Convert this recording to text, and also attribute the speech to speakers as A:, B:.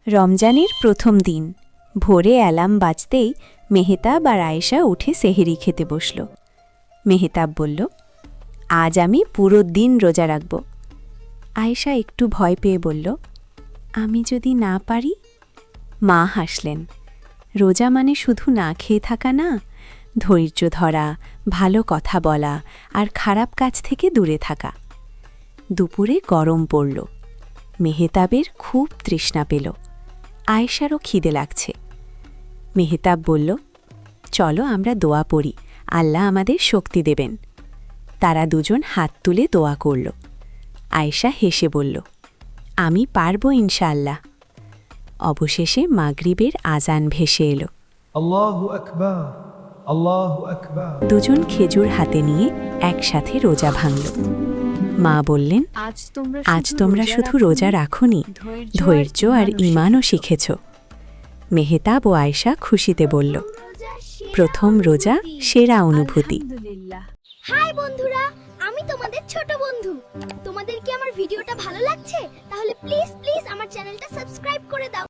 A: রমজানের প্রথম দিন ভোরে অ্যালার্ম বাজতেই মেহতাব আর আয়েশা উঠে সেহরি খেতে বসল। মেহতাব বলল, আজ আমি পুরো দিন রোজা রাখব। আয়েশা একটু ভয় পেয়ে বলল, আমি যদি না পারি? মা হাসলেন। রোজা মানে শুধু না খেয়ে থাকা না, ধৈর্য ধরা, ভালো কথা বলা আর খারাপ কাজ থেকে দূরে থাকা। দুপুরে গরম পড়ল। মেহতাবের খুব তৃষ্ণা পেল। আয়েশারও খিদে লাগছে। মেহতাব বলল, চলো আমরা দোয়া পড়ি, আল্লাহ আমাদের শক্তি দেবেন। তারা দুজন হাত তুলে দোয়া করল। আয়েশা হেসে বলল, আমি পারব ইনশাআল্লাহ। অবশেষে মাগরিবের আজান ভেসে এলো।
B: আল্লাহু আকবার, আল্লাহু আকবার।
A: দুজন খেজুর হাতে নিয়ে একসাথে রোজা ভাঙল। মা বললেন, আজ তোমরা শুধু রোজা রাখোনি, ধৈর্য আর ঈমানও শিখেছ। মেহতাব ও আয়েশা খুশিতে বলল, প্রথম রোজা সেরা অনুভূতি।
C: হাই বন্ধুরা, আমি তোমাদের ছোট বন্ধু। তোমাদের কি আমার ভিডিওটা ভালো লাগছে? তাহলে প্লিজ আমার চ্যানেলটা সাবস্ক্রাইব করে দাও।